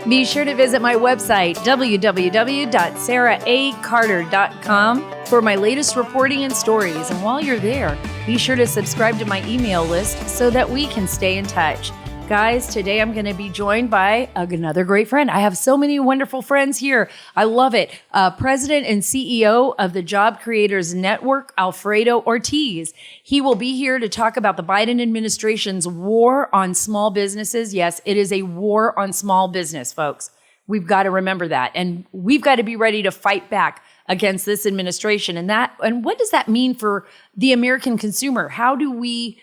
Be sure to visit my website, www.saracarter.com, for my latest reporting and stories. And while you're there, be sure to subscribe to my email list so that we can stay in touch. Guys, today I'm going to be joined by another great friend. I have so many wonderful friends here. I love it. President and CEO of the Job Creators Network, Alfredo Ortiz. He will be here to talk about the Biden administration's war on small businesses. Yes, it is a war on small business, folks. We've got to remember that. And we've got to be ready to fight back against this administration. And what does that mean for the American consumer? How do we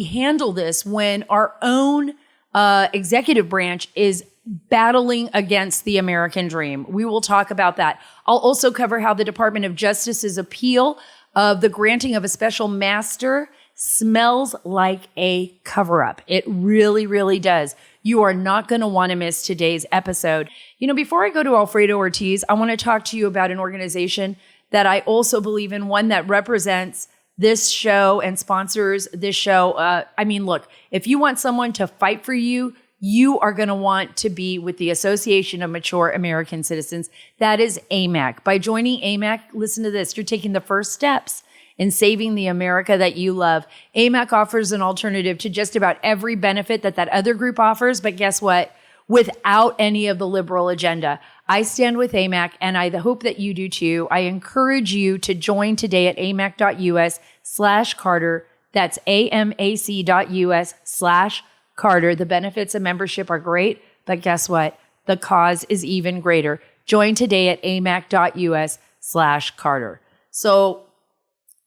handle this when our own executive branch is battling against the American dream? We will talk about that. I'll also cover how the Department of Justice's appeal of the granting of a special master smells like a cover-up. It really, really does. You are not going to want to miss today's episode. Before I go to Alfredo Ortiz, I want to talk to you about an organization that I also believe in, one that represents this show and sponsors this show. Look, if you want someone to fight for you, you are going to want to be with the Association of Mature American Citizens. That is AMAC. By joining AMAC, listen to this, you're taking the first steps in saving the America that you love. AMAC offers an alternative to just about every benefit that other group offers, but guess what? Without any of the liberal agenda. I stand with AMAC, and I hope that you do too. I encourage you to join today at amac.us/Carter. That's amac.us/Carter. The benefits of membership are great, but guess what? The cause is even greater. Join today at amac.us/Carter. So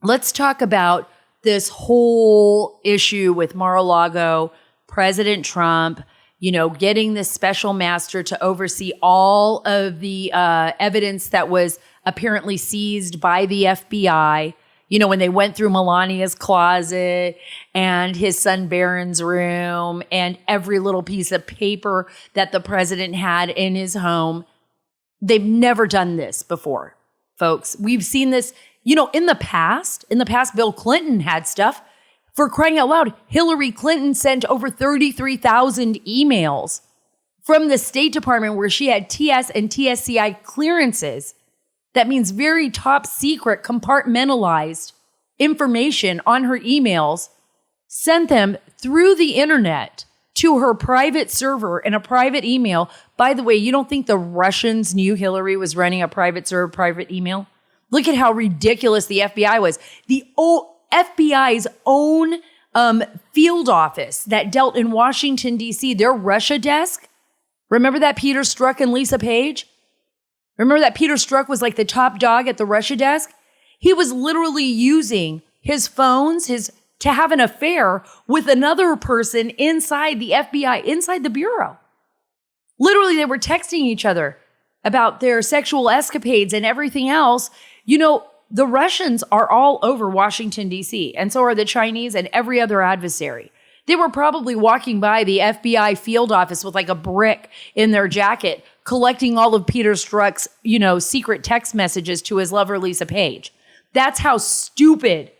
let's talk about this whole issue with Mar-A-Lago, President Trump, getting this special master to oversee all of the evidence that was apparently seized by the FBI. When they went through Melania's closet and his son Barron's room and every little piece of paper that the president had in his home. They've never done this before, folks. We've seen this, in the past. In the past, Bill Clinton had stuff. For crying out loud, Hillary Clinton sent over 33,000 emails from the State Department where she had TS and TSCI clearances. That means very top secret, compartmentalized information on her emails, sent them through the internet to her private server in a private email. By the way, you don't think the Russians knew Hillary was running a private server, private email? Look at how ridiculous the FBI was. The FBI's own field office that dealt in Washington, D.C., their Russia desk. Remember that Peter Strzok and Lisa Page? Remember that Peter Strzok was like the top dog at the Russia desk? He was literally using his phones to have an affair with another person inside the FBI, inside the bureau. Literally, they were texting each other about their sexual escapades and everything else. The Russians are all over Washington, D.C., and so are the Chinese and every other adversary. They were probably walking by the FBI field office with like a brick in their jacket, collecting all of Peter Strzok's, secret text messages to his lover, Lisa Page. That's how stupid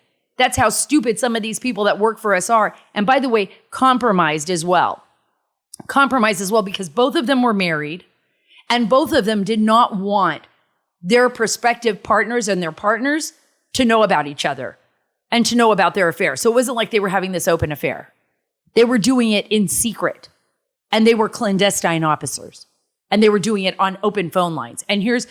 some of these people that work for us are. And by the way, compromised as well. Because both of them were married, and both of them did not want their prospective partners and their partners to know about each other and to know about their affair. So it wasn't like they were having this open affair. They were doing it in secret, and they were clandestine officers, and they were doing it on open phone lines. And here's,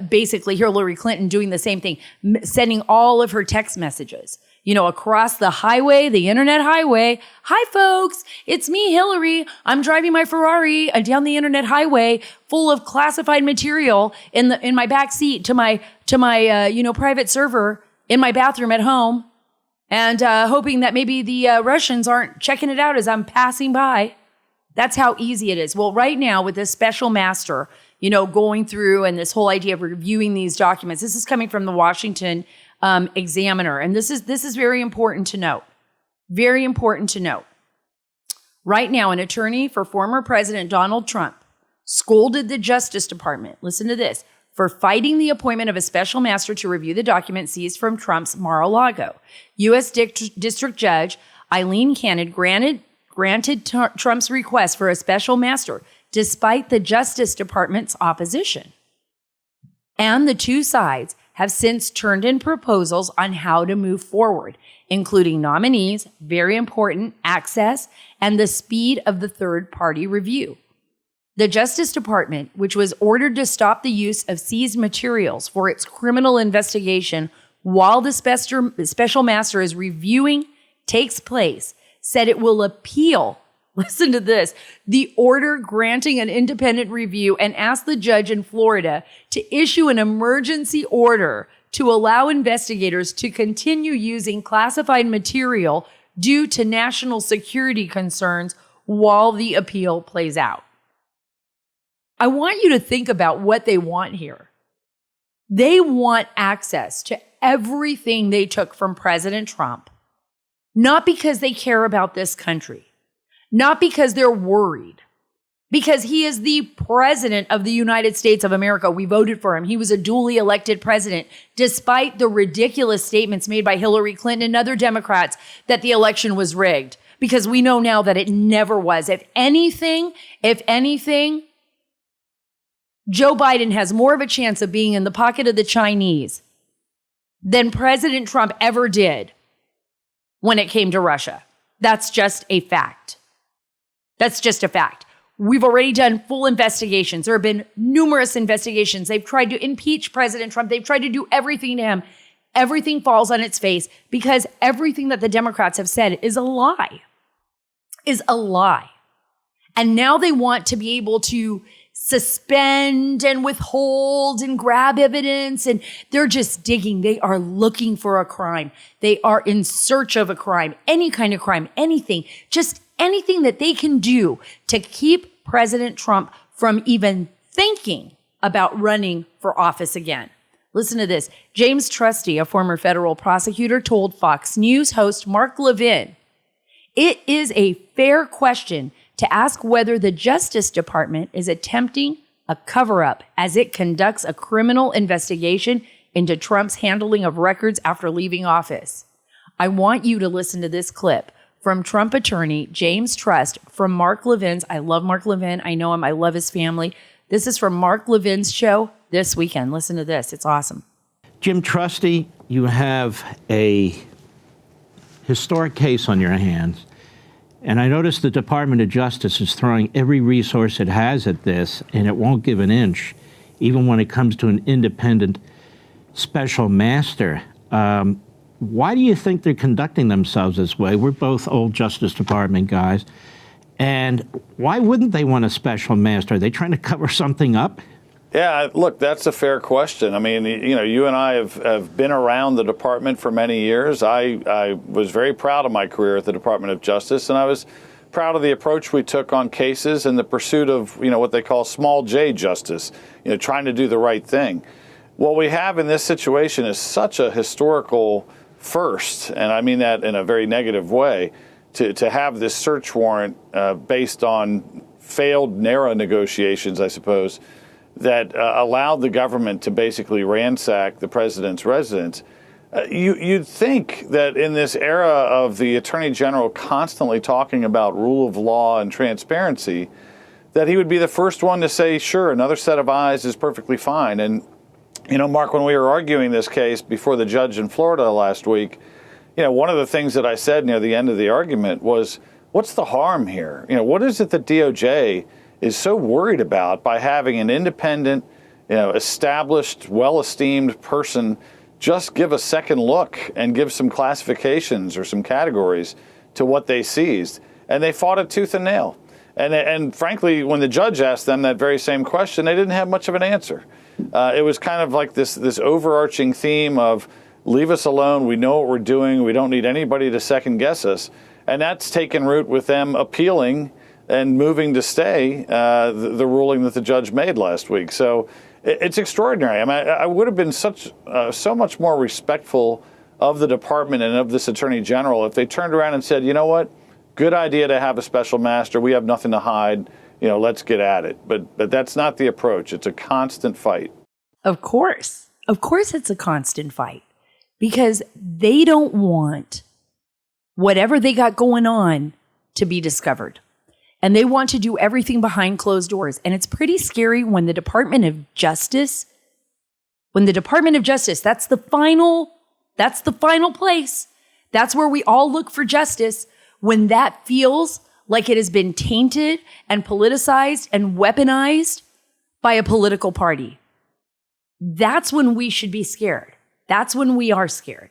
basically Hillary Clinton doing the same thing, sending all of her text messages, across the highway, the internet highway. Hi, folks. It's me, Hillary. I'm driving my Ferrari down the internet highway full of classified material in my back seat to my private server in my bathroom at home, and hoping that maybe the Russians aren't checking it out as I'm passing by. That's how easy it is. Well, right now with this special master, going through and this whole idea of reviewing these documents, this is coming from the Washington Examiner. And this is very important to note. Very important to note. Right now, an attorney for former President Donald Trump scolded the Justice Department, listen to this, for fighting the appointment of a special master to review the documents seized from Trump's Mar-a-Lago. U.S. District Judge Eileen Cannon granted Trump's request for a special master despite the Justice Department's opposition. And the two sides have since turned in proposals on how to move forward, including nominees, very important, access, and the speed of the third-party review. The Justice Department, which was ordered to stop the use of seized materials for its criminal investigation while the special master is reviewing takes place, said it will appeal, listen to this, the order granting an independent review and ask the judge in Florida to issue an emergency order to allow investigators to continue using classified material due to national security concerns while the appeal plays out. I want you to think about what they want here. They want access to everything they took from President Trump, not because they care about this country, not because they're worried, because he is the president of the United States of America. We voted for him. He was a duly elected president, despite the ridiculous statements made by Hillary Clinton and other Democrats that the election was rigged, because we know now that it never was. If anything, Joe Biden has more of a chance of being in the pocket of the Chinese than President Trump ever did when it came to Russia. That's just a fact. That's just a fact. We've already done full investigations. There have been numerous investigations. They've tried to impeach President Trump. They've tried to do everything to him. Everything falls on its face because everything that the Democrats have said is a lie. And now they want to be able to suspend and withhold and grab evidence, and they're just digging. They are looking for a crime. They are in search of a crime, any kind of crime, anything, just anything that they can do to keep President Trump from even thinking about running for office again. Listen to this. James Trusty, a former federal prosecutor, told Fox News host Mark Levin, "It is a fair question to ask whether the Justice Department is attempting a cover-up as it conducts a criminal investigation into Trump's handling of records after leaving office." I want you to listen to this clip from Trump attorney James Trust from Mark Levin's. I love Mark Levin. I know him. I love his family. This is from Mark Levin's show this weekend. Listen to this. It's awesome. Jim Trusty, you have a historic case on your hands. And I noticed the Department of Justice is throwing every resource it has at this, and it won't give an inch, even when it comes to an independent special master. Why do you think they're conducting themselves this way? We're both old Justice Department guys. And why wouldn't they want a special master? Are they trying to cover something up? Yeah, look, that's a fair question. I mean, you and I have been around the department for many years. I was very proud of my career at the Department of Justice, and I was proud of the approach we took on cases in the pursuit of, what they call small J justice, trying to do the right thing. What we have in this situation is such a historical first, and I mean that in a very negative way, to have this search warrant based on failed NARA negotiations, I suppose, that allowed the government to basically ransack the president's residence. You'd think that in this era of the Attorney General constantly talking about rule of law and transparency, that he would be the first one to say, sure, another set of eyes is perfectly fine. And, Mark, when we were arguing this case before the judge in Florida last week, one of the things that I said near the end of the argument was, what's the harm here? What is it that DOJ is so worried about by having an independent, established, well-esteemed person just give a second look and give some classifications or some categories to what they seized? And they fought it tooth and nail. And frankly, when the judge asked them that very same question, they didn't have much of an answer. It was kind of like this overarching theme of leave us alone, we know what we're doing, we don't need anybody to second guess us. And that's taken root with them appealing and moving to stay the ruling that the judge made last week. So it's extraordinary. I mean, I would have been so much more respectful of the department and of this attorney general if they turned around and said, you know what, good idea to have a special master. We have nothing to hide. Let's get at it. But that's not the approach. It's a constant fight. Of course it's a constant fight because they don't want whatever they got going on to be discovered. And they want to do everything behind closed doors. And it's pretty scary when the Department of Justice, that's the final place. That's where we all look for justice. When that feels like it has been tainted and politicized and weaponized by a political party, that's when we should be scared. That's when we are scared.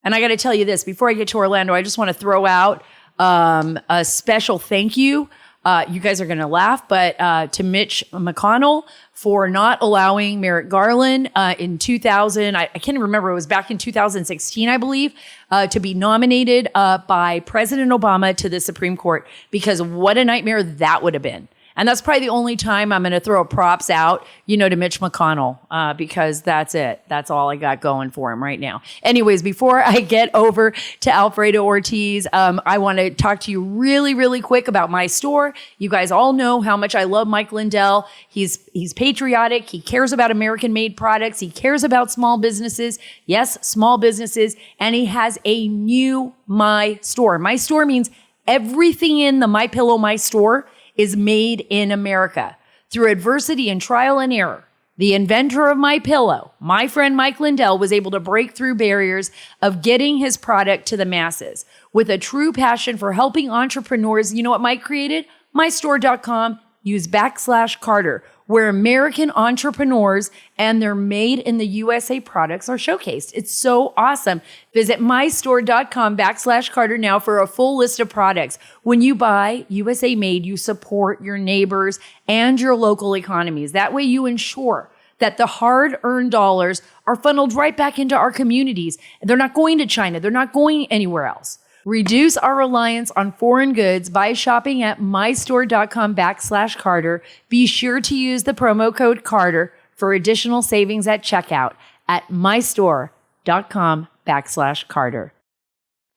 And I got to tell you this, before I get to Orlando, I just want to throw out a special thank you. You guys are going to laugh, but to Mitch McConnell for not allowing Merrick Garland in 2000, I can't remember, it was back in 2016, I believe, to be nominated by President Obama to the Supreme Court, because what a nightmare that would have been. And that's probably the only time I'm going to throw props out, to Mitch McConnell, because that's it. That's all I got going for him right now. Anyways, before I get over to Alfredo Ortiz, I want to talk to you really, really quick about my store. You guys all know how much I love Mike Lindell. He's patriotic. He cares about American-made products. He cares about small businesses. Yes, small businesses. And he has a new My Store. My Store means everything in the MyPillow My Store is made in America. Through adversity and trial and error, the inventor of MyPillow, my friend Mike Lindell, was able to break through barriers of getting his product to the masses. With a true passion for helping entrepreneurs, you know what Mike created? MyStore.com. Use /Carter, where American entrepreneurs and their made in the USA products are showcased. It's so awesome. Visit mystore.com /Carter now for a full list of products. When you buy USA made, you support your neighbors and your local economies. That way you ensure that the hard-earned dollars are funneled right back into our communities. They're not going to China. They're not going anywhere else. Reduce our reliance on foreign goods by shopping at mystore.com /Carter. Be sure to use the promo code Carter for additional savings at checkout at mystore.com /Carter.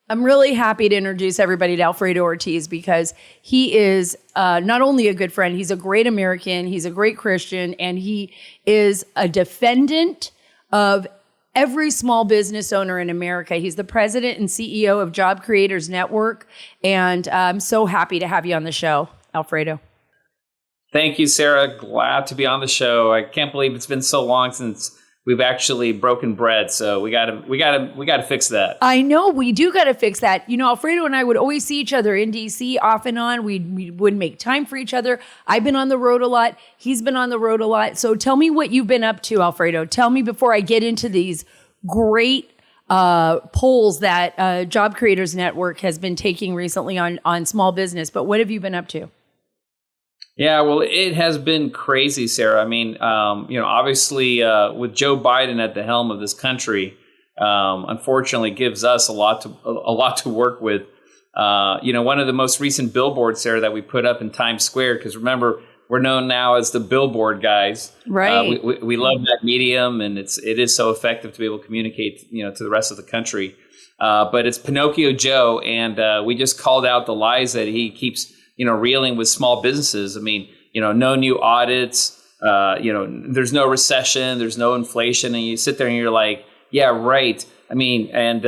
I'm really happy to introduce everybody to Alfredo Ortiz because he is not only a good friend, he's a great American, he's a great Christian, and he is a defendant of every small business owner in America. He's the president and CEO of Job Creators Network. And I'm so happy to have you on the show, Alfredo. Thank you, Sarah. Glad to be on the show. I can't believe it's been so long since we've actually broken bread. So we gotta fix that. I know we do gotta fix that. Alfredo and I would always see each other in DC off and on. We would make time for each other. I've been on the road a lot. He's been on the road a lot. So tell me what you've been up to, Alfredo. Tell me before I get into these great polls that Job Creators Network has been taking recently on small business. But what have you been up to? Yeah, well, it has been crazy, Sarah. I mean, obviously with Joe Biden at the helm of this country, unfortunately gives us a lot to work with. One of the most recent billboards, Sarah, that we put up in Times Square, because remember, we're known now as the billboard guys. Right. We love that medium, and it is so effective to be able to communicate, to the rest of the country. But it's Pinocchio Joe, and we just called out the lies that he keeps reeling with small businesses. I mean, no new audits, there's no recession, there's no inflation. And you sit there and you're like, yeah, right. I mean, and,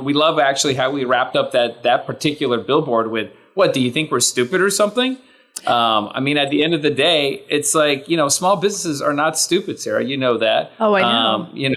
we love actually how we wrapped up that particular billboard with, what, do you think we're stupid or something? I mean, at the end of the day, it's like, small businesses are not stupid, Sarah. You know that. Oh, I know.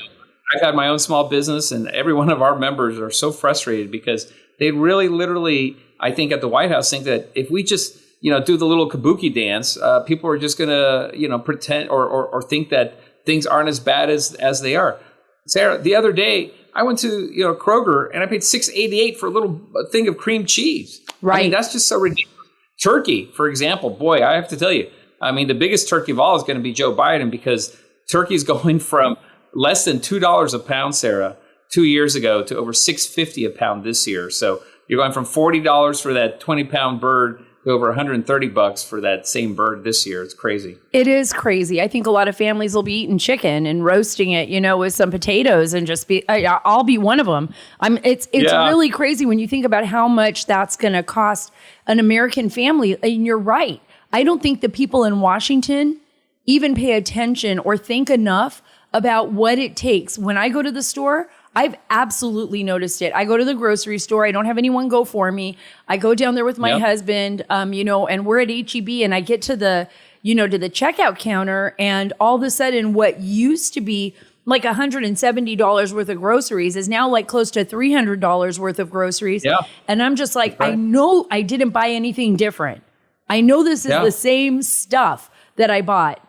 I've had my own small business, and every one of our members are so frustrated because they really literally, I think at the White House, think that if we just, do the little kabuki dance, people are just going to, pretend or think that things aren't as bad as they are. Sarah, the other day, I went to, Kroger and I paid $6.88 for a little thing of cream cheese. Right. I mean, that's just so ridiculous. Turkey, for example, boy, I have to tell you, I mean, the biggest turkey of all is going to be Joe Biden, because turkey is going from less than $2 a pound, Sarah, 2 years ago to over $6.50 a pound this year. So you're going from $40 for that 20-pound bird to over $130 for that same bird this year. It's crazy. It is crazy. I think a lot of families will be eating chicken and roasting it, with some potatoes and just I'll be one of them. It's really crazy when you think about how much that's going to cost an American family. And you're right. I don't think the people in Washington even pay attention or think enough about what it takes. When I go to the store, I've absolutely noticed it. I go to the grocery store. I don't have anyone go for me. I go down there with my husband, and we're at H-E-B, and I get to the checkout counter, and all of a sudden what used to be like $170 worth of groceries is now like close to $300 worth of groceries. Yeah. And I'm just like, I know I didn't buy anything different. I know this is the same stuff that I bought.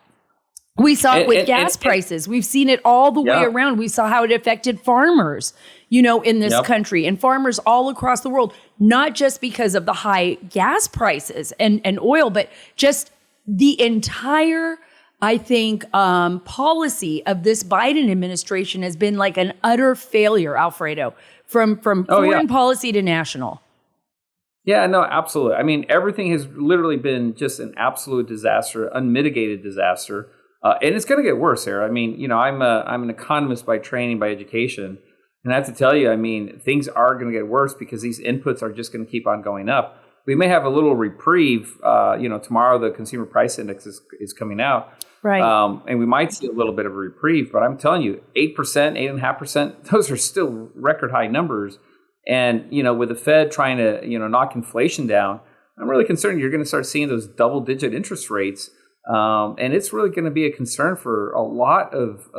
We saw it with gas prices. We've seen it all the way around. We saw how it affected farmers, in this country, and farmers all across the world, not just because of the high gas prices and oil, but just the entire, I think, policy of this Biden administration has been like an utter failure, Alfredo, from foreign policy to national. Yeah, no, absolutely. I mean, everything has literally been just an absolute disaster, unmitigated disaster. And it's going to get worse, Sarah. I mean, I'm an economist by training, by education. And I have to tell you, I mean, things are going to get worse because these inputs are just going to keep on going up. We may have a little reprieve. Tomorrow the consumer price index is coming out. Right. And we might see a little bit of a reprieve. But I'm telling you, 8%, 8.5%, those are still record high numbers. And, with the Fed trying to, knock inflation down, I'm really concerned you're going to start seeing those double-digit interest rates. And it's really going to be a concern for a lot of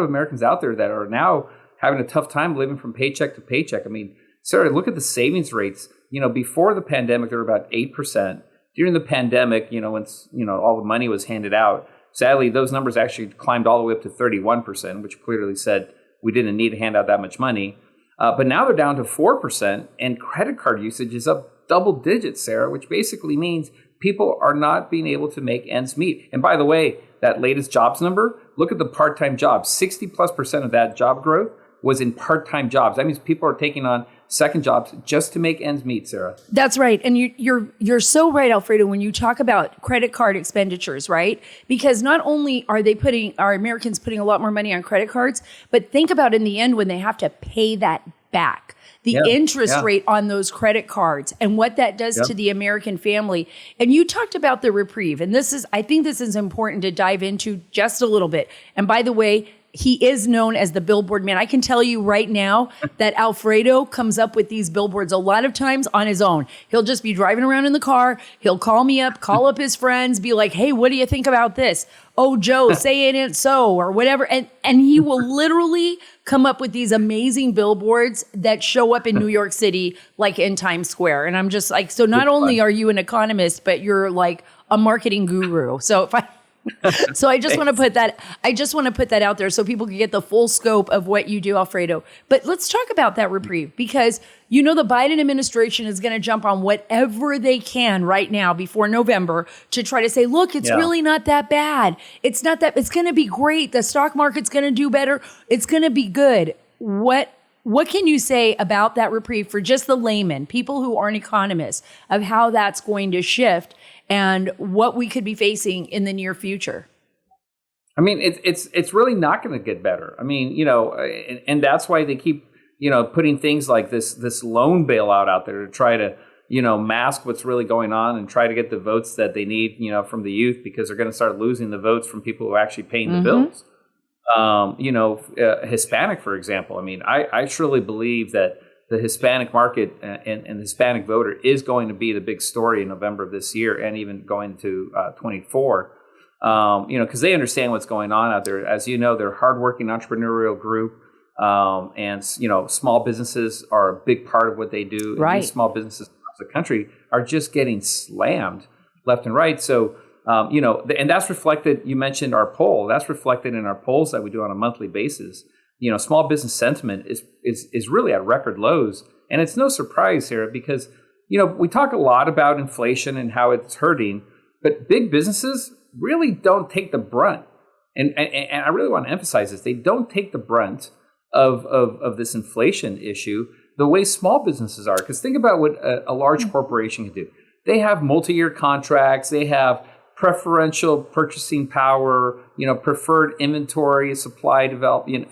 Americans out there that are now having a tough time living from paycheck to paycheck. I mean, Sarah, look at the savings rates. Before the pandemic, they were about 8%. During the pandemic, when all the money was handed out, sadly, those numbers actually climbed all the way up to 31%, which clearly said we didn't need to hand out that much money. But now they're down to 4%, and credit card usage is up double digits, Sarah, which basically means people are not being able to make ends meet. And by the way, that latest jobs number, look at the part-time jobs. 60+% of that job growth was in part-time jobs. That means people are taking on second jobs just to make ends meet, Sarah. That's right. And you're so right, Alfredo, when you talk about credit card expenditures, right? Because not only are Americans putting a lot more money on credit cards, but think about in the end when they have to pay that back. The interest rate on those credit cards and what that does to the American family. And you talked about the reprieve. And I think this is important to dive into just a little bit. And by the way, he is known as the billboard man. I can tell you right now that Alfredo comes up with these billboards a lot of times on his own. He'll just be driving around in the car. He'll call me up, call up his friends, be like, hey, what do you think about this? Oh, Joe, say it ain't so, or whatever. And he will literally come up with these amazing billboards that show up in New York City, like in Times Square. And I'm just like, so not only are you an economist, but you're like a marketing guru. So I just want to put that out there so people can get the full scope of what you do, Alfredo. But let's talk about that reprieve, because the Biden administration is going to jump on whatever they can right now before November to try to say, look, it's really not that bad. It's going to be great. The stock market's going to do better. It's going to be good. What can you say about that reprieve for just the layman, people who aren't economists, of how that's going to shift and what we could be facing in the near future? I mean, it's really not going to get better. I mean, and that's why they keep, putting things like this loan bailout out there to try to, mask what's really going on and try to get the votes that they need, from the youth, because they're going to start losing the votes from people who are actually paying the bills. Hispanic, for example. I mean, I truly believe that the Hispanic market and the Hispanic voter is going to be the big story in November of this year, and even going to 24. Because they understand what's going on out there. As you know, they're a hardworking entrepreneurial group, and small businesses are a big part of what they do. Right. And these small businesses across the country are just getting slammed left and right. So, and that's reflected. You mentioned our poll. That's reflected in our polls that we do on a monthly basis. Small business sentiment is really at record lows. And it's no surprise here because, we talk a lot about inflation and how it's hurting, but big businesses really don't take the brunt. And I really want to emphasize this. They don't take the brunt of this inflation issue the way small businesses are. Because think about what a large corporation can do. They have multi-year contracts. They have preferential purchasing power, preferred inventory, supply development,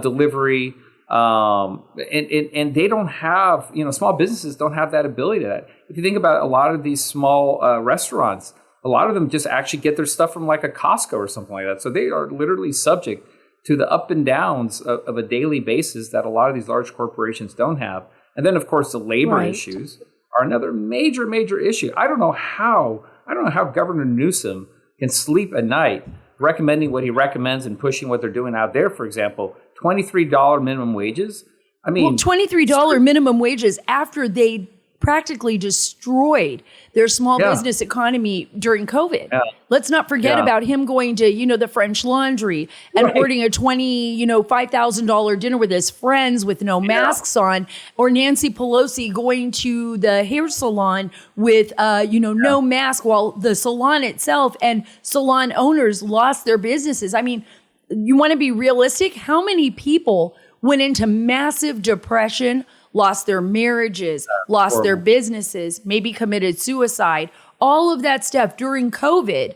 delivery, and they don't have, small businesses don't have that ability to that. If you think about a lot of these small restaurants, a lot of them just actually get their stuff from like a Costco or something like that. So they are literally subject to the up and downs of a daily basis that a lot of these large corporations don't have. And then, of course, the labor issues are another major, major issue. I don't know how Governor Newsom can sleep at night recommending what he recommends and pushing what they're doing out there. For example, $23 minimum wages. I mean, well, $23 minimum wages after they practically destroyed their small business economy during COVID. Yeah. Let's not forget about him going to, the French Laundry and ordering a $5,000 dinner with his friends with no masks on, or Nancy Pelosi going to the hair salon with, no mask, while the salon itself and salon owners lost their businesses. I mean, you want to be realistic? How many people went into massive depression, lost their marriages, lost their businesses, maybe committed suicide, all of that stuff during COVID,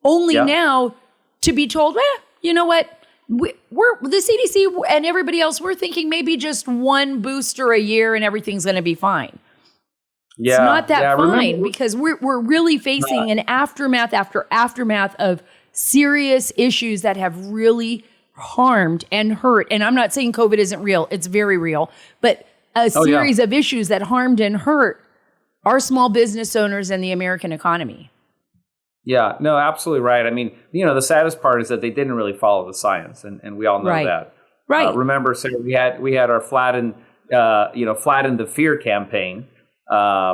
only now to be told, you know what, we're the CDC and everybody else, we're thinking maybe just one booster a year and everything's going to be fine. Yeah, it's not that fine because we're really facing an aftermath after aftermath of serious issues that have really harmed and hurt. And I'm not saying COVID isn't real. It's very real. But a series of issues that harmed and hurt our small business owners and the American economy. Yeah, no, absolutely right. I mean, the saddest part is that they didn't really follow the science, and we all know that. Right. Remember, Sarah, we had our flatten the fear campaign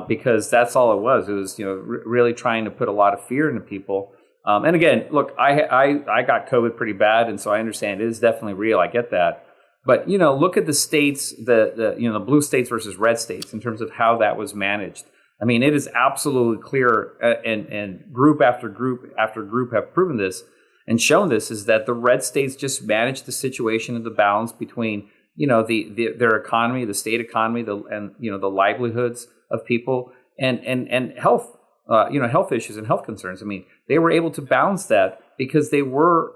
because that's all it was. It was really trying to put a lot of fear into people. And again, look, I got COVID pretty bad, and so I understand it is definitely real. I get that. But, look at the states, the blue states versus red states in terms of how that was managed. I mean, it is absolutely clear, and group after group after group have proven this and shown this, is that the red states just managed the situation and the balance between, their economy, the state economy, the livelihoods of people and health, health issues and health concerns. I mean, they were able to balance that because they were,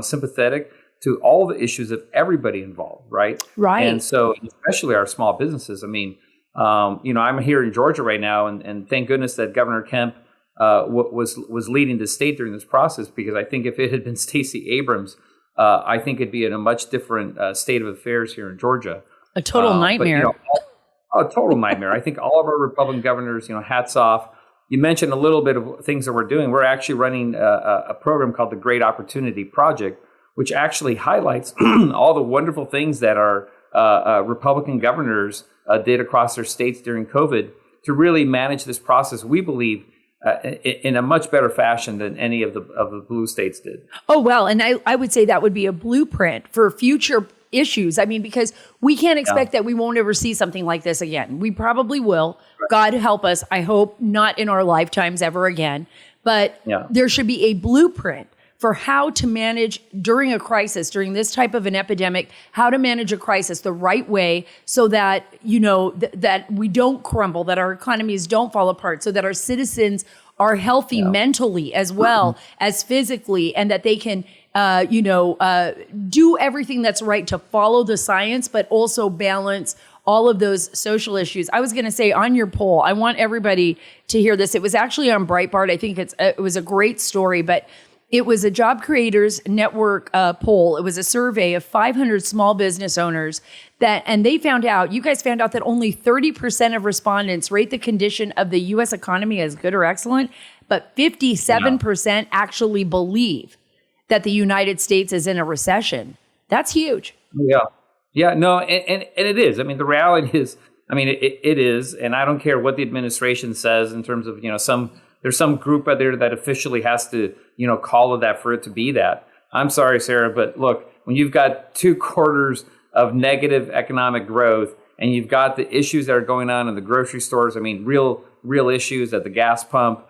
sympathetic to all the issues of everybody involved, right? Right. And so, especially our small businesses. I mean, I'm here in Georgia right now, and thank goodness that Governor Kemp was leading the state during this process, because I think if it had been Stacey Abrams, I think it'd be in a much different state of affairs here in Georgia. A total nightmare. A total nightmare. I think all of our Republican governors, hats off. You mentioned a little bit of things that we're doing. We're actually running a program called the Great Opportunity Project, which actually highlights all the wonderful things that our Republican governors did across their states during COVID to really manage this process, we believe, in a much better fashion than any of the blue states did. Oh, well, and I would say that would be a blueprint for future issues. I mean, because we can't expect that we won't ever see something like this again. We probably will. Right. God help us. I hope not in our lifetimes ever again. But there should be a blueprint for how to manage during a crisis, during this type of an epidemic, how to manage a crisis the right way so that, that we don't crumble, that our economies don't fall apart, so that our citizens are healthy mentally as well as physically, and that they can, do everything that's right to follow the science, but also balance all of those social issues. I was going to say, on your poll, I want everybody to hear this. It was actually on Breitbart. I think it was a great story, but it was a Job Creators Network poll. It was a survey of 500 small business owners and they found out, you guys found out that only 30% of respondents rate the condition of the U.S. economy as good or excellent, but 57% actually believe that the United States is in a recession. That's huge. Yeah. Yeah, no, and it is. I mean, the reality is, it is, and I don't care what the administration says in terms of, there's some group out there that officially has to, call it that for it to be that. I'm sorry, Sarah, but look, when you've got 2 quarters of negative economic growth and you've got the issues that are going on in the grocery stores, real issues at the gas pump,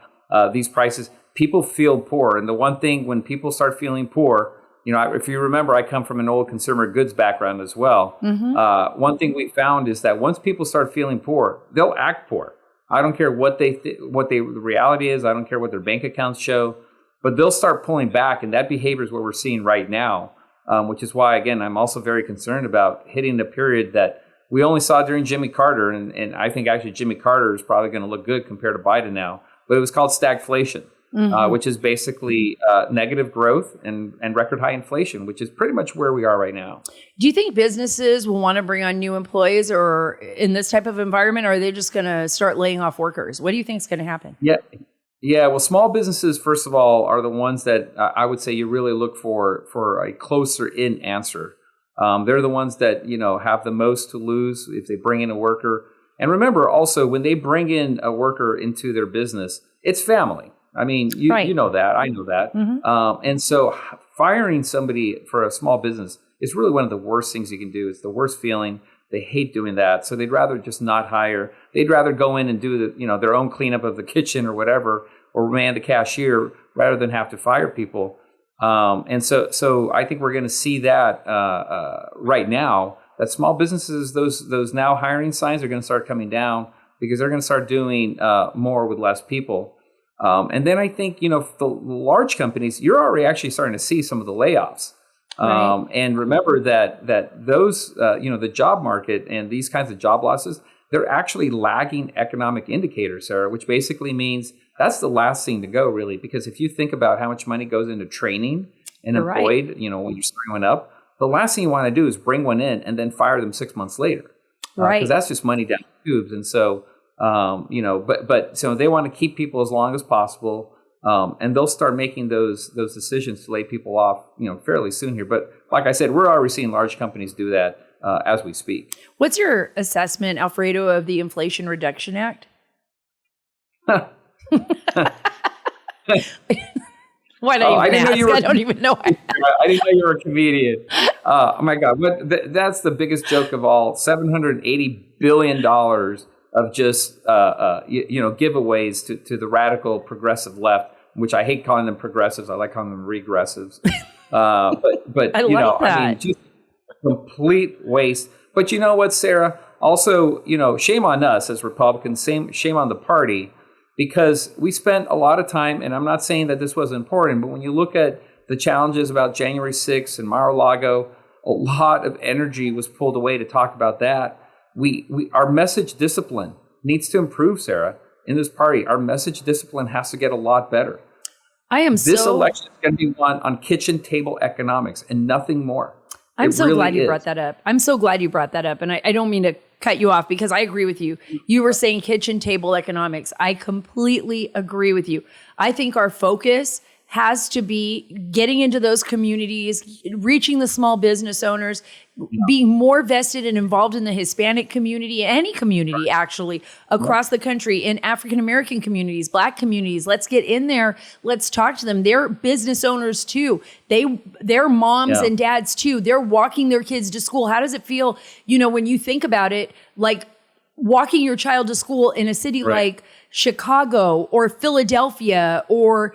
these prices, people feel poor. And the one thing, when people start feeling poor, if you remember, I come from an old consumer goods background as well. Mm-hmm. One thing we found is that once people start feeling poor, they'll act poor. I don't care what the reality is. I don't care what their bank accounts show, but they'll start pulling back, and that behavior is what we're seeing right now, which is why, again, I'm also very concerned about hitting the period that we only saw during Jimmy Carter, and I think actually Jimmy Carter is probably going to look good compared to Biden now, but it was called stagflation. which is basically negative growth and record high inflation, which is pretty much where we are right now. Do you think businesses will want to bring on new employees or in this type of environment, or are they just going to start laying off workers? What do you think is going to happen? Yeah. Well, small businesses, first of all, are the ones that I would say you really look for a closer in answer. They're the ones that, have the most to lose if they bring in a worker. And remember also, when they bring in a worker into their business, it's family. I mean, you know that. I know that. And so firing somebody for a small business is really one of the worst things you can do. It's the worst feeling. They hate doing that. So they'd rather just not hire. They'd rather go in and do their own cleanup of the kitchen or whatever, or man the cashier rather than have to fire people. And so I think we're going to see that right now, that small businesses, those now hiring signs are going to start coming down because they're going to start doing more with less people. And then I think, the large companies, you're already actually starting to see some of the layoffs. And remember that those, the job market and these kinds of job losses, they're actually lagging economic indicators, Sarah, which basically means that's the last thing to go, really, because if you think about how much money goes into training an employed, when you're starting one up, the last thing you want to do is bring one in and then fire them 6 months later. Because that's just money down the tubes. And so, so they want to keep people as long as possible. And they'll start making those decisions to lay people off, fairly soon here. But like I said, we're already seeing large companies do that as we speak. What's your assessment, Alfredo, of the Inflation Reduction Act? Why not I didn't know you were. I don't even know. I didn't know you were a comedian. Oh my God! That's the biggest joke of all. $780 billion of just giveaways to the radical progressive left, which I hate calling them progressives. I like calling them regressives. But I like that. I mean, just complete waste. But you know what, Sarah? Also, shame on us as Republicans. Shame on the party. Because we spent a lot of time, and I'm not saying that this wasn't important, but when you look at the challenges about January 6th and Mar-a-Lago, a lot of energy was pulled away to talk about that. Our message discipline needs to improve, Sarah, in this party. Our message discipline has to get a lot better. This election is going to be won on kitchen table economics and nothing more. I'm so glad you brought that up. And I don't mean to cut you off because I agree with you. You were saying kitchen table economics. I completely agree with you. I think our focus has to be getting into those communities, reaching the small business owners, being more vested and involved in the Hispanic community, any community actually across the country, in African American communities, Black communities. Let's get in there. Let's talk to them. They're business owners too. They're moms and dads too. They're walking their kids to school. How does it feel, when you think about it, like walking your child to school in a city like Chicago or Philadelphia or,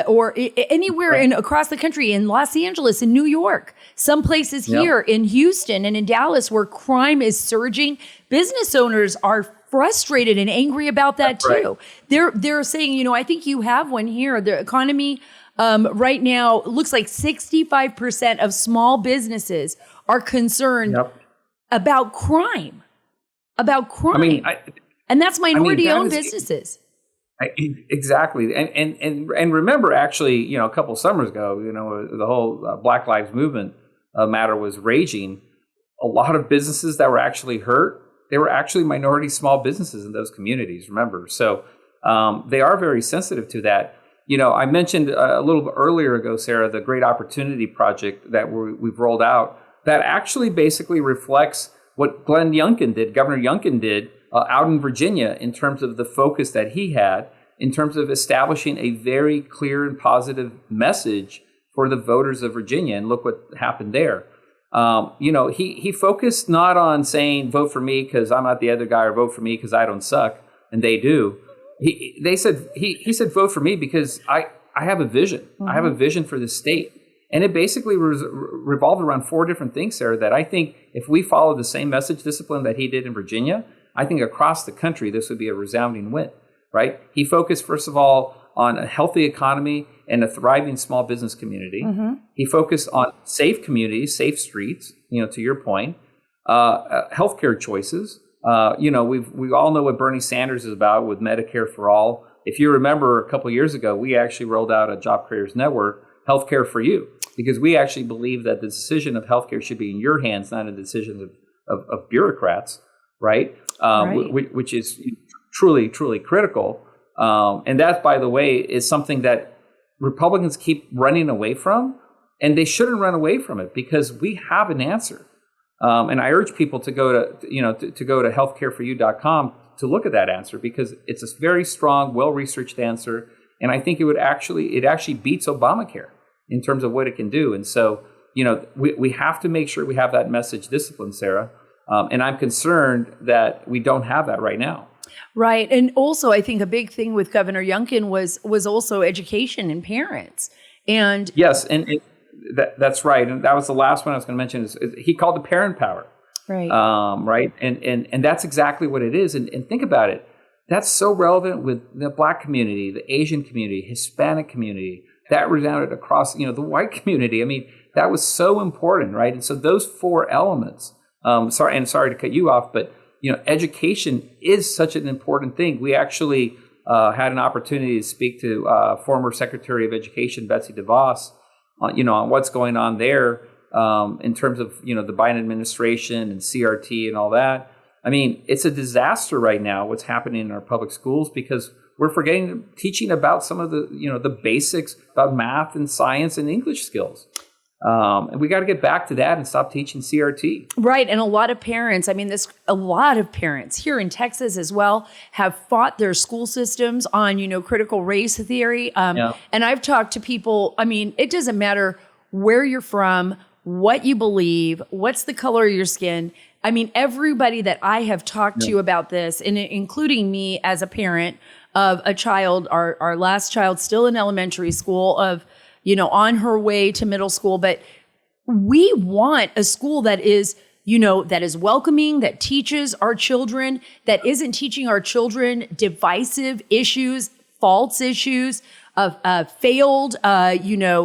or anywhere across the country, in Los Angeles, in New York, some places here in Houston and in Dallas where crime is surging. Business owners are frustrated and angry about that too. They're saying, I think you have one here. The economy right now looks like 65% of small businesses are concerned about crime. I mean, and that's minority-owned businesses. Exactly. And remember, actually, a couple summers ago, the whole Black Lives Movement matter was raging. A lot of businesses that were actually hurt, they were actually minority small businesses in those communities, remember. So they are very sensitive to that. I mentioned a little bit earlier ago, Sarah, the Great Opportunity Project that we've rolled out that actually basically reflects what Governor Youngkin did out in Virginia in terms of the focus that he had in terms of establishing a very clear and positive message for the voters of Virginia. And look what happened there. He focused not on saying, vote for me because I'm not the other guy, or vote for me because I don't suck, and they do. He said, vote for me because I have a vision. Mm-hmm. I have a vision for this state. And it basically revolved around four different things, Sarah, that I think if we follow the same message discipline that he did in Virginia, I think across the country, this would be a resounding win, right? He focused, first of all, on a healthy economy and a thriving small business community. Mm-hmm. He focused on safe communities, safe streets, to your point, healthcare choices. We all know what Bernie Sanders is about with Medicare for all. If you remember a couple of years ago, we actually rolled out a Job Creators Network, Healthcare for You, because we actually believe that the decision of healthcare should be in your hands, not a decision of bureaucrats, right? Which is truly, truly critical. And that, by the way, is something that Republicans keep running away from, and they shouldn't run away from it because we have an answer. And I urge people to go to go to healthcareforyou.com to look at that answer, because it's a very strong, well-researched answer, and I think it actually beats Obamacare in terms of what it can do. And so, we have to make sure we have that message discipline, Sarah. And I'm concerned that we don't have that right now. Right. And also, I think a big thing with Governor Youngkin was also education and parents. And yes, and that's right. And that was the last one I was going to mention. Is he called the parent power. Right. Right. And that's exactly what it is. And think about it. That's so relevant with the Black community, the Asian community, Hispanic community. That resounded across, the white community. I mean, that was so important, right? And so those four elements. Sorry to cut you off, but education is such an important thing. We actually had an opportunity to speak to former Secretary of Education Betsy DeVos, on what's going on there in terms of the Biden administration and CRT and all that. I mean, it's a disaster right now what's happening in our public schools because we're forgetting teaching about some of the the basics about math and science and English skills. And we got to get back to that and stop teaching CRT. Right. And a lot of parents, a lot of parents here in Texas as well have fought their school systems on, critical race theory. And I've talked to people, it doesn't matter where you're from, what you believe, what's the color of your skin. Everybody that I have talked to about this, and including me as a parent of a child, our last child still in elementary school, of on her way to middle school. But we want a school that is, that is welcoming, that teaches our children, that isn't teaching our children divisive issues, false issues, a failed,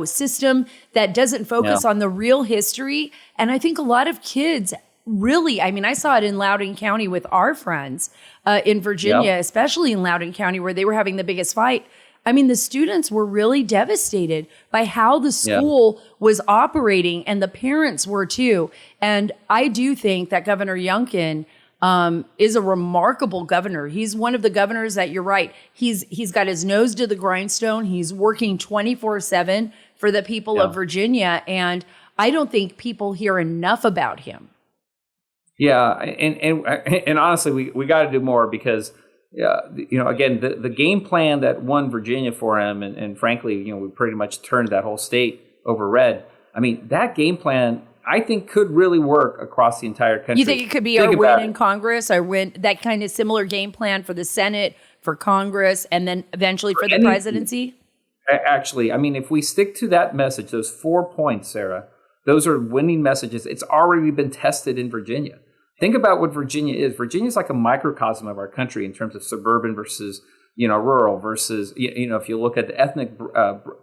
system that doesn't focus on the real history. And I think a lot of kids really, I saw it in Loudoun County with our friends in Virginia, especially in Loudoun County, where they were having the biggest fight. The students were really devastated by how the school was operating, and the parents were too. And I do think that Governor Youngkin is a remarkable governor. He's one of the governors that, you're right, he's got his nose to the grindstone. He's working 24/7 for the people of Virginia, and I don't think people hear enough about him. Yeah, and honestly, we got to do more because. Again, the game plan that won Virginia for him, and frankly, we pretty much turned that whole state over red. That game plan, I think, could really work across the entire country. You think it could be our win in Congress, or win that kind of similar game plan for the Senate, for Congress, and then eventually for the presidency? Actually, if we stick to that message, those 4 points, Sarah, those are winning messages. It's already been tested in Virginia. Think about what Virginia is. Virginia is like a microcosm of our country in terms of suburban versus, rural versus, if you look at the ethnic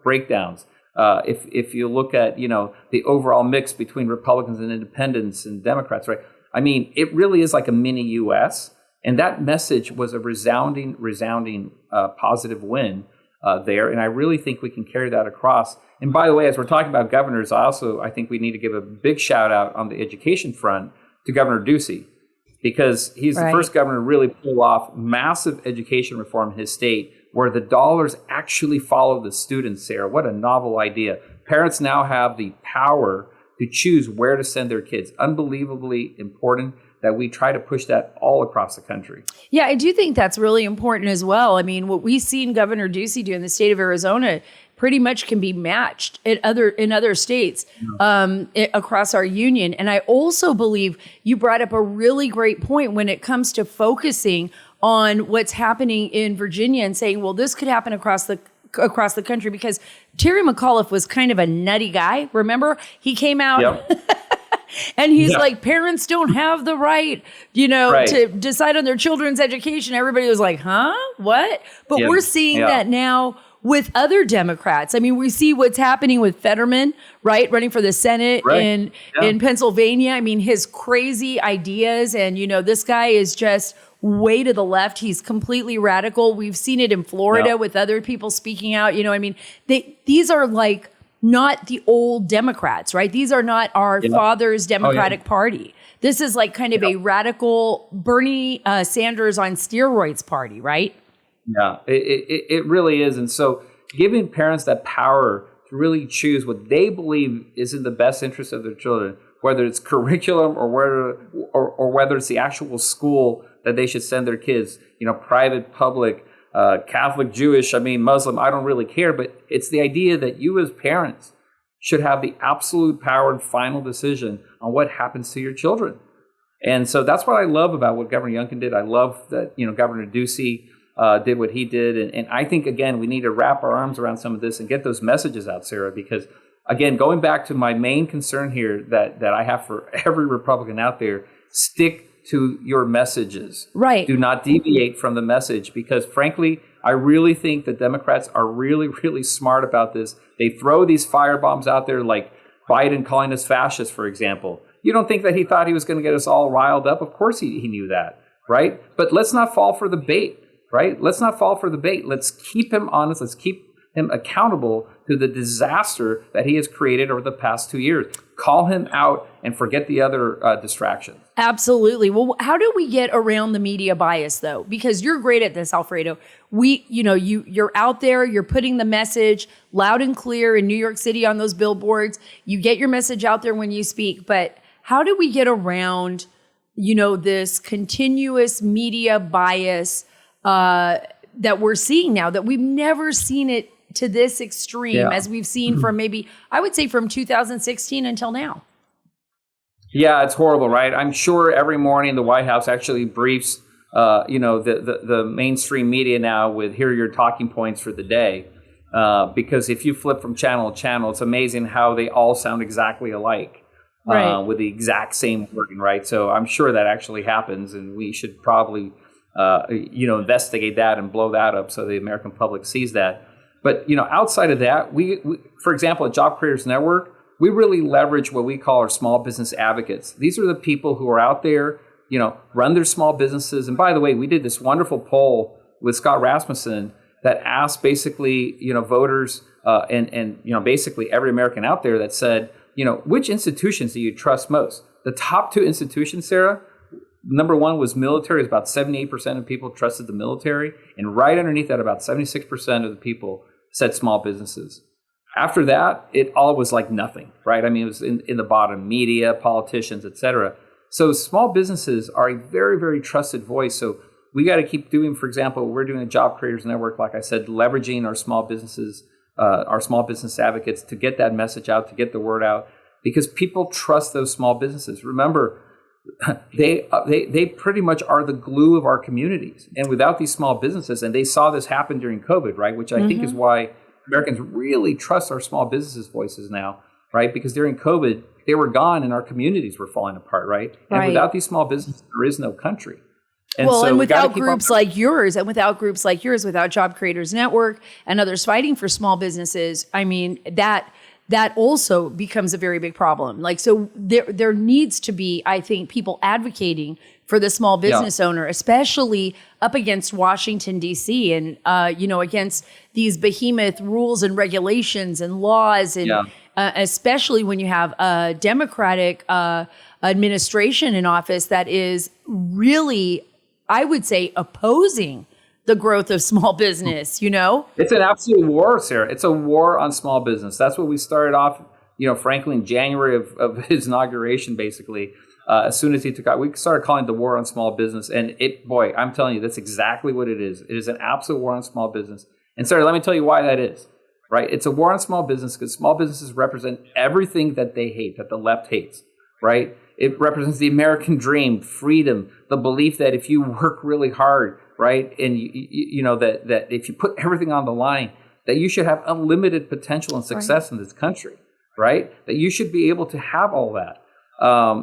breakdowns, if you look at, the overall mix between Republicans and independents and Democrats, right? It really is like a mini U.S. And that message was a resounding positive win there. And I really think we can carry that across. And by the way, as we're talking about governors, I think we need to give a big shout out on the education front to Governor Ducey, because he's the first governor to really pull off massive education reform in his state where the dollars actually follow the students, Sarah. What a novel idea. Parents now have the power to choose where to send their kids. Unbelievably important that we try to push that all across the country. Yeah, I do think that's really important as well. What we've seen Governor Ducey do in the state of Arizona pretty much can be matched in other states across our union. And I also believe you brought up a really great point when it comes to focusing on what's happening in Virginia and saying, well, this could happen across the country, because Terry McAuliffe was kind of a nutty guy. Remember, he came out and he's like, parents don't have the right, to decide on their children's education. Everybody was like, huh? What? But we're seeing that now with other Democrats. We see what's happening with Fetterman, right? Running for the Senate in Pennsylvania. His crazy ideas. And, this guy is just way to the left. He's completely radical. We've seen it in Florida Yeah. with other people speaking out. These are like not the old Democrats, right? These are not our father's Democratic Party. This is like kind of a radical Bernie Sanders on steroids party, right? Yeah, it really is. And so giving parents that power to really choose what they believe is in the best interest of their children, whether it's curriculum or whether it's the actual school that they should send their kids, private, public, Catholic, Jewish, Muslim, I don't really care. But it's the idea that you as parents should have the absolute power and final decision on what happens to your children. And so that's what I love about what Governor Youngkin did. I love that, Governor Ducey did what he did. And I think, again, we need to wrap our arms around some of this and get those messages out, Sarah, because, again, going back to my main concern here that I have for every Republican out there, stick to your messages. Right. Do not deviate from the message because, frankly, I really think that Democrats are really, really smart about this. They throw these firebombs out there like Biden calling us fascists, for example. You don't think that he thought he was going to get us all riled up? Of course he knew that, right? But let's not fall for the bait, right? Let's not fall for the bait. Let's keep him honest. Let's keep him accountable to the disaster that he has created over the past 2 years. Call him out and forget the other distractions. Absolutely. Well, how do we get around the media bias, though? Because you're great at this, Alfredo. You're out there, you're putting the message loud and clear in New York City on those billboards. You get your message out there when you speak. But how do we get around, this continuous media bias that we're seeing now, that we've never seen it to this extreme as we've seen from I would say from 2016 until now? Yeah, it's horrible, right? I'm sure every morning the White House actually briefs, the mainstream media now with here are your talking points for the day. Because if you flip from channel to channel, it's amazing how they all sound exactly alike, right, with the exact same wording, right? So I'm sure that actually happens, and we should probably, investigate that and blow that up so the American public sees that. But, outside of that, we, for example, at Job Creators Network, we really leverage what we call our small business advocates. These are the people who are out there, run their small businesses. And by the way, we did this wonderful poll with Scott Rasmussen that asked basically, voters and basically every American out there that said, which institutions do you trust most? The top two institutions, Sarah, number one was military. It's about 78% of people trusted the military. And right underneath that, about 76% of the people said small businesses. After that, it all was like nothing, right? It was in the bottom, media, politicians, et cetera. So small businesses are a very, very trusted voice. So we got to keep doing, for example, we're doing a Job Creators Network, like I said, leveraging our small businesses, our small business advocates to get that message out, to get the word out, because people trust those small businesses. Remember, they pretty much are the glue of our communities. And without these small businesses, and they saw this happen during COVID, right, which I think is why Americans really trust our small businesses' voices now, right? Because during COVID, they were gone and our communities were falling apart, right? And without these small businesses, there is no country. And and without groups like yours, without Job Creators Network and others fighting for small businesses, that also becomes a very big problem. So there needs to be, I think, people advocating for the small business owner, especially up against Washington, D.C. and, against these behemoth rules and regulations and laws. And especially when you have a Democratic administration in office that is really, I would say, opposing the growth of small business, It's an absolute war, Sarah. It's a war on small business. That's what we started off, frankly, in January of his inauguration, basically. As soon as he took out, we started calling it the war on small business. And I'm telling you, that's exactly what it is. It is an absolute war on small business. And Sarah, let me tell you why that is, right? It's a war on small business because small businesses represent everything that they hate, that the left hates, right? It represents the American dream, freedom, the belief that if you work really hard, right, and that if you put everything on the line, that you should have unlimited potential and success in this country, right? That you should be able to have all that.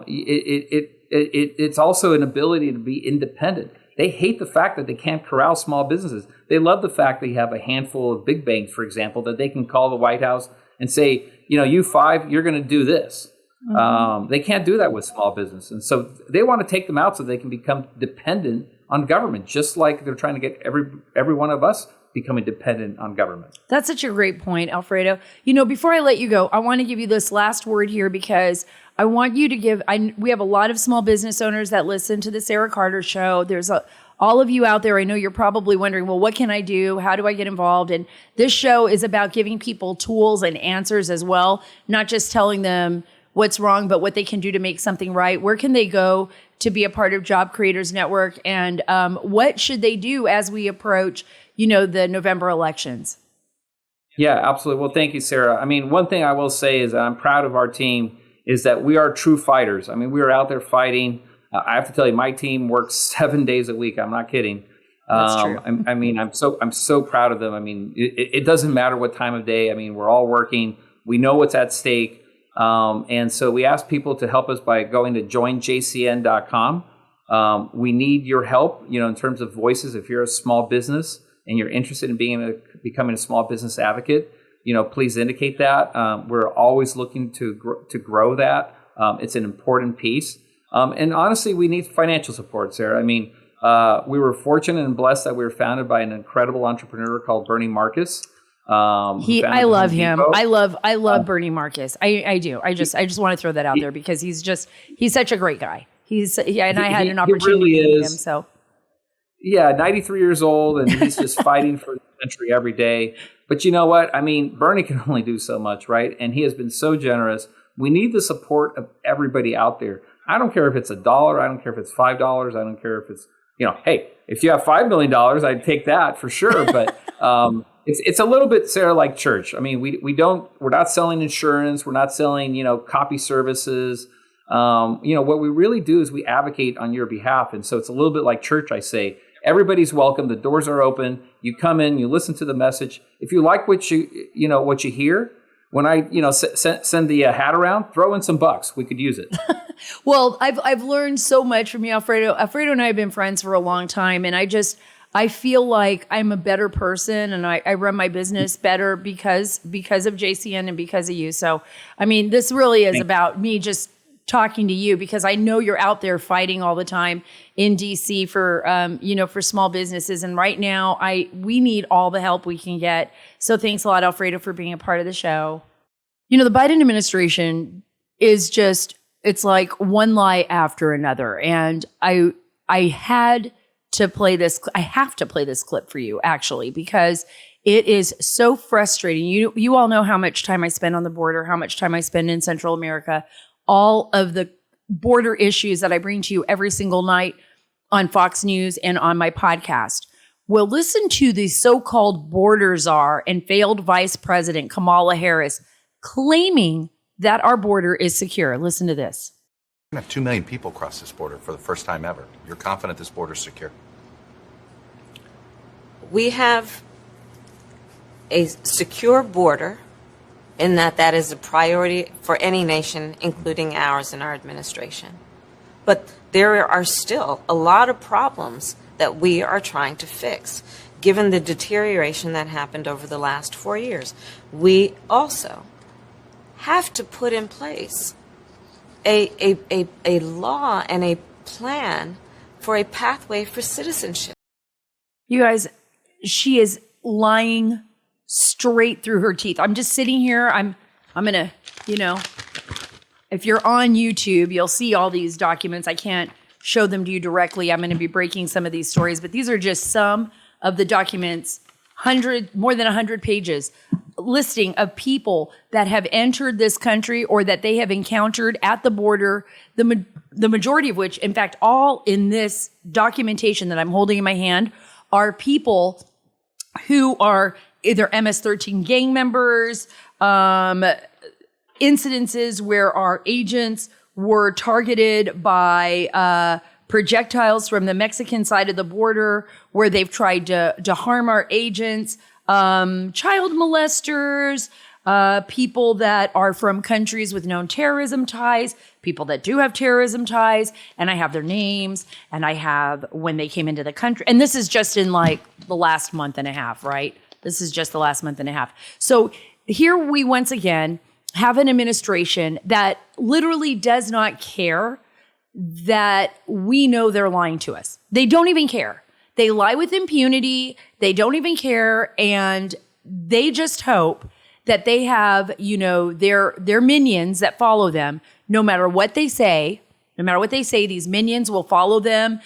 It's also an ability to be independent. They hate the fact that they can't corral small businesses. They love the fact that you have a handful of big banks, for example, that they can call the White House and say, you five, you're going to do this. They can't do that with small business. And so they want to take them out so they can become dependent on government, just like they're trying to get every one of us becoming dependent on government. That's such a great point, Alfredo. Before I let you go, I want to give you this last word here because I want you to give, we have a lot of small business owners that listen to the Sarah Carter Show. There's all of you out there, I know you're probably wondering, well, what can I do? How do I get involved? And this show is about giving people tools and answers as well, not just telling them what's wrong, but what they can do to make something right. Where can they go to be a part of Job Creators Network? And what should they do as we approach, the November elections? Yeah, absolutely. Well, thank you, Sarah. I mean, one thing I will say is that I'm proud of our team is that we are true fighters. I mean, we are out there fighting. I have to tell you, my team works 7 days a week. I'm not kidding. That's true. I'm so proud of them. I mean, it doesn't matter what time of day. I mean, we're all working. We know what's at stake. And so we ask people to help us by going to joinjcn.com. We need your help, in terms of voices. If you're a small business and you're interested in becoming a small business advocate, please indicate that. We're always looking to grow that. It's an important piece. And honestly, we need financial support, Sarah. I mean, we were fortunate and blessed that we were founded by an incredible entrepreneur called Bernie Marcus. I love him. I love Bernie Marcus. I do. I just want to throw that out there because he's such a great guy. And I had an opportunity to meet him. So. Yeah, 93 years old, and he's just fighting for the country every day. But you know what? I mean, Bernie can only do so much, right? And he has been so generous. We need the support of everybody out there. I don't care if it's $1. I don't care if it's $5. I don't care if it's, hey, if you have $5 million, I'd take that for sure. But it's a little bit, Sarah, like church. I mean, we're not selling insurance. We're not selling, copy services. What we really do is we advocate on your behalf. And so it's a little bit like church, I say. Everybody's welcome. The doors are open. You come in, you listen to the message. If you like what you hear, when I, send the hat around, throw in some bucks. We could use it. Well, I've learned so much from you, Alfredo. Alfredo and I have been friends for a long time, and I feel like I'm a better person, and I run my business better because of JCN and because of you. So, I mean, this really is about me just talking to you because I know you're out there fighting all the time in DC for for small businesses, and right now we need all the help we can get. So thanks a lot, Alfredo, for being a part of the show. The Biden administration is it's like one lie after another, and I had to play this. I have to play this clip for you actually because it is so frustrating. You all know how much time I spend on the border, how much time I spend in Central America. All of the border issues that I bring to you every single night on Fox News and on my podcast. Well, listen to the so-called border czar and failed Vice President Kamala Harris claiming that our border is secure. Listen to this. We're going to have 2 million people cross this border for the first time ever. You're confident this border is secure? We have a secure border in that is a priority for any nation, including ours and our administration. But there are still a lot of problems that we are trying to fix, given the deterioration that happened over the last 4 years. We also have to put in place a law and a plan for a pathway for citizenship. You guys, she is lying straight through her teeth. I'm just sitting here. I'm going to, if you're on YouTube, you'll see all these documents. I can't show them to you directly. I'm going to be breaking some of these stories, but these are just some of the documents, more than 100 pages, listing of people that have entered this country or that they have encountered at the border, the majority of which, in fact, all in this documentation that I'm holding in my hand, are people who are either MS-13 gang members, incidences where our agents were targeted by projectiles from the Mexican side of the border, where they've tried to harm our agents, child molesters, people that are from countries with known terrorism ties, people that do have terrorism ties, and I have their names, and I have when they came into the country. And this is just in like the last month and a half, right? This is just the last month and a half. So here we once again have an administration that literally does not care that we know they're lying to us. They don't even care. They lie with impunity. They don't even care. And they just hope that they have, their minions that follow them. No matter what they say, these minions will follow them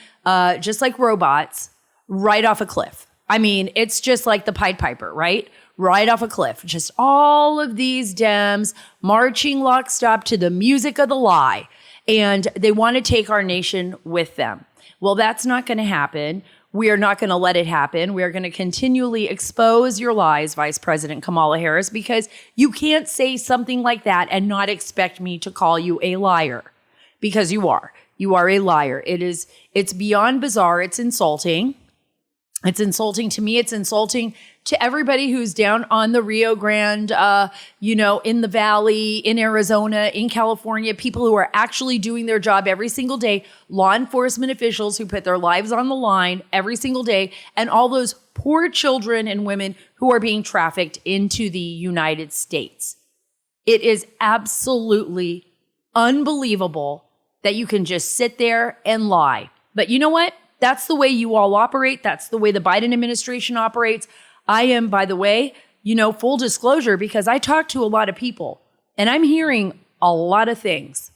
just like robots right off a cliff. I mean, it's just like the Pied Piper, right? Right off a cliff. Just all of these Dems marching lockstep to the music of the lie. And they want to take our nation with them. Well, that's not going to happen. We are not going to let it happen. We are going to continually expose your lies, Vice President Kamala Harris, because you can't say something like that and not expect me to call you a liar. Because you are. You are a liar. It's beyond bizarre. It's insulting. It's insulting to me. It's insulting to everybody who's down on the Rio Grande, in the Valley, in Arizona, in California, people who are actually doing their job every single day, law enforcement officials who put their lives on the line every single day, and all those poor children and women who are being trafficked into the United States. It is absolutely unbelievable that you can just sit there and lie. But you know what? That's the way you all operate. That's the way the Biden administration operates. I am, by the way, full disclosure, because I talk to a lot of people and I'm hearing a lot of things.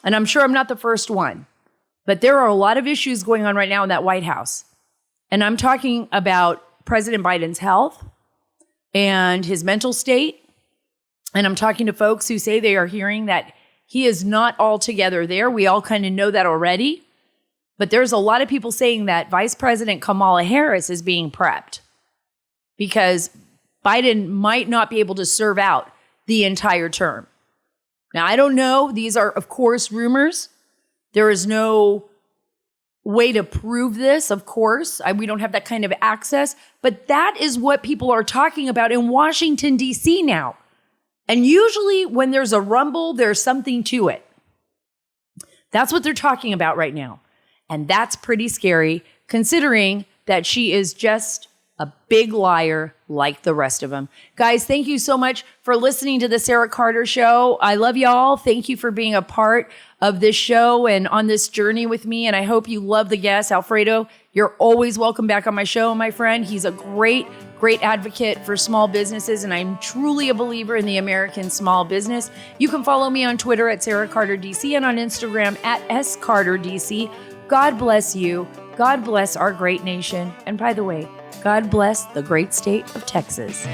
And I'm sure I'm not the first one, but there are a lot of issues going on right now in that White House. And I'm talking about President Biden's health and his mental state. And I'm talking to folks who say they are hearing that he is not altogether there. We all kind of know that already. But there's a lot of people saying that Vice President Kamala Harris is being prepped because Biden might not be able to serve out the entire term. Now, I don't know. These are, of course, rumors. There is no way to prove this, of course. We don't have that kind of access. But that is what people are talking about in Washington, D.C. now. And usually when there's a rumble, there's something to it. That's what they're talking about right now. And that's pretty scary, considering that she is just a big liar like the rest of them. Guys, thank you so much for listening to the Sara Carter Show. I love y'all. Thank you for being a part of this show and on this journey with me. And I hope you love the guest, Alfredo. You're always welcome back on my show, my friend. He's a great advocate for small businesses, and I'm truly a believer in the American small business. You can follow me on Twitter at Sara Carter DC and on Instagram at SCarterDC. God bless you. God bless our great nation. And by the way, God bless the great state of Texas.